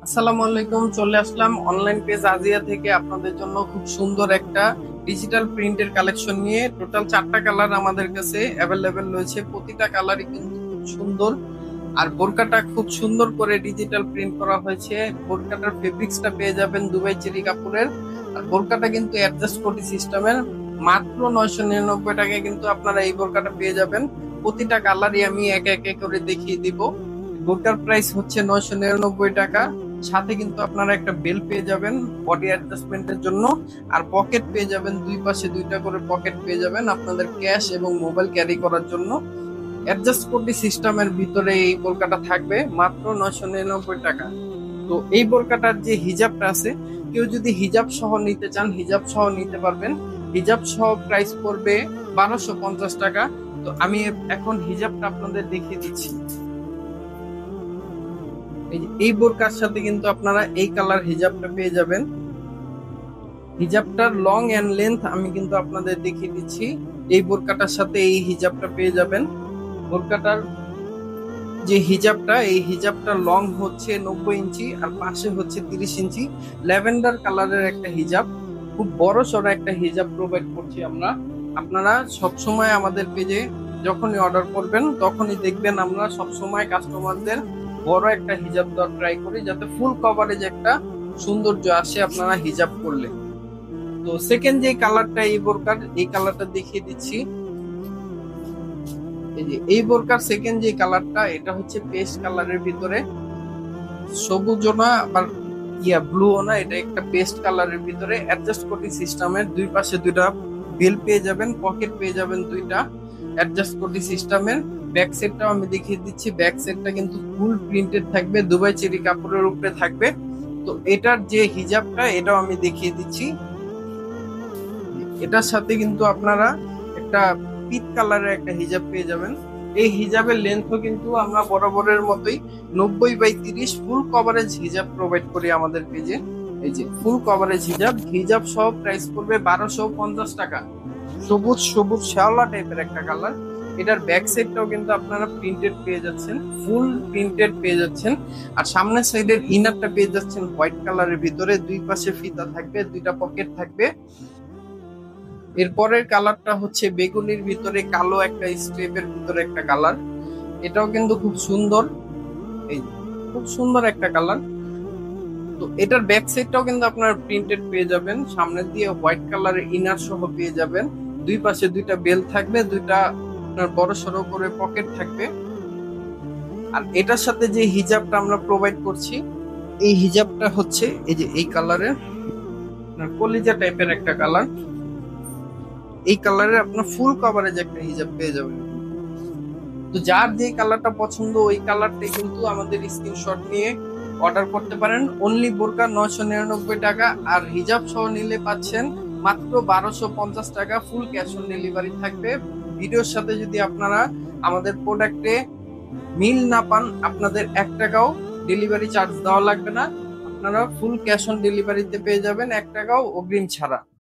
আসসালামু আলাইকুম। চলে আসলাম অনলাইন পেজ আজিয়া থেকে আপনাদের জন্য খুব সুন্দর একটা ডিজিটাল প্রিন্টের কালেকশন নিয়ে। টোটাল 4টা কালার আমাদের কাছে অ্যাভেলেবেল রয়েছে, প্রতিটা কালারই কিন্তু খুব সুন্দর। আর বোরকাটা খুব সুন্দর করে ডিজিটাল প্রিন্ট করা হয়েছে। বোরকাটার ফেব্রিক্সটা পেয়ে যাবেন দুবাই চেরি কাপড়ের। আর বোরকাটা কিন্তু অ্যাডজাস্ট কোটি সিস্টেমের। মাত্র 999 টাকায় কিন্তু আপনারা এই বোরকাটা পেয়ে যাবেন। প্রতিটা কালারই আমি একে একে করে দেখিয়ে দিব। বোরকার প্রাইস হচ্ছে 999 টাকা। সাথে কিন্তু আপনারা একটা বেল পেয়ে যাবেন বডি অ্যাডজাস্টমেন্টের জন্য। আর পকেট পেয়ে যাবেন, দুই পাশে দুইটা করে পকেট পেয়ে যাবেন আপনাদের ক্যাশ এবং মোবাইল ক্যারি করার জন্য। অ্যাডজাস্ট করবি সিস্টেমের ভিতরে এই বোরকাটা থাকবে মাত্র 999 টাকা। তো এই বোরকাটার যে হিজাবটা আছে, কেউ যদি হিজাব সহ নিতে চান হিজাব সহ নিতে পারবেন। হিজাব সহ প্রাইস পড়বে 1250 টাকা। তো আমি এখন হিজাবটা আপনাদের দেখিয়ে দিচ্ছি। এই বোরকার সাথে কিন্তু আপনারা এই কালার হিজাবটা পেয়ে যাবেন। হিজাবটার লং এন্ড লেন্থ আমি কিন্তু আপনাদের দেখিয়ে দিচ্ছি। এই বোরকাটার সাথে এই হিজাবটা পেয়ে যাবেন। বোরকাটার যে হিজাবটা, এই হিজাবটার লং হচ্ছে 90 ইঞ্চি আর পাশে হচ্ছে 30 ইঞ্চি। ল্যাভেন্ডার কালারের একটা হিজাব, খুব বড় সড়ো একটা হিজাব প্রোভাইড করছি আমরা। আপনারা সবসময় আমাদের পেজে যখনই অর্ডার করবেন তখনই দেখবেন আমরা সবসময় কাস্টমারদের বড় একটা হিজাব দেওয়ার ট্রাই করি, যাতে ফুল কভারেজ একটা সৌন্দর্য আসে আপনারা হিজাব করলে। তো সেকেন্ড যে কালারটা এই বোরকার, এই কালারটা দেখিয়ে দিচ্ছি। এই যে এই বোরকার সেকেন্ড যে কালারটা, এটা হচ্ছে পেস্ট কালারের ভিতরে, সবুজও না আবার ব্লুও না, এটা একটা পেস্ট কালারের ভিতরে। অ্যাডজাস্ট কোটি সিস্টেমের, দুই পাশে দুইটা বেল পেয়ে যাবেন, পকেট পেয়ে যাবেন দুইটা। অ্যাডজাস্ট কোটি সিস্টেমের। ব্যাক সাইডটাও আমি দেখিয়ে দিচ্ছি। ব্যাক সাইডটা কিন্তু ফুল প্রিন্টেড থাকবে, দুবাই চেরি কাপড়ের উপরে থাকবে। তো এটার যে হিজাবটা, এটাও আমি দেখিয়ে দিচ্ছি। এটার সাথে কিন্তু আপনারা একটা পিট কালারের একটা হিজাব পেয়ে যাবেন। এই হিজাবের লেন্থও কিন্তু আমরা বরাবরের মতোই 90/30 ফুল কভারেজ হিজাব প্রোভাইড করি আমাদের পেজে। এই যে ফুল কভারেজ হিজাব, হিজাব সহ প্রাইস পড়বে 1250 টাকা। সবুজ সবুজ শ্যাওলা টাইপের একটা কালার। এটার ব্যাক সাইডটাও কিন্তু আপনারা প্রিন্টেড পেয়ে যাচ্ছেন, ফুল প্রিন্টেড পেয়ে যাচ্ছেন। আর সামনের সাইডের ইনারটা পেয়ে যাচ্ছেন হোয়াইট কালারের ভিতরে, দুই পাশে ফিতা থাকবে, দুইটা পকেট থাকবে। এরপরের কালারটা হচ্ছে বেগুনির ভিতরে কালো একটা স্ট্রিপের ভিতরে একটা কালার। এটাও কিন্তু খুব সুন্দর। এই খুব সুন্দর একটা কালার। তো এটার ব্যাক সাইডটাও কিন্তু আপনার প্রিন্টেড পেয়ে যাবেন, সামনে দিয়ে হোয়াইট কালারের ইনার সহ পেয়ে যাবেন। দুই পাশে দুইটা বেল থাকবে, দুইটা আপনার বড় সড়ো করে পকেট থাকবে। আর এটার সাথে যে হিজাবটা আমরা প্রোভাইড করছি, এই হিজাবটা হচ্ছে এই যে এই কালারের, কলিজা টাইপের একটা কালার। এই কালারের আপনার ফুল কভারেজ একটা হিজাব পেয়ে যাবেন। তো যার যে কালারটা পছন্দ ওই কালারটাই কিন্তু আমাদের স্ক্রিনশট নিয়ে অর্ডার করতে পারেন। অনলি বোরকা 999 টাকা, আর হিজাব সহ নিলে পাচ্ছেন মাত্র 1250 টাকা। ফুল ক্যাশ অন ডেলিভারি থাকবে। ভিডিওর সাথে যদি আপনারা আমাদের প্রোডাক্টে মিল না পান, আপনাদের 1 টাকাও ডেলিভারি চার্জ দেওয়া লাগবে না। আপনারা ফুল ক্যাশ অন ডেলিভারিতে পেয়ে যাবেন, 1 টাকাও অগ্রিম ছাড়া।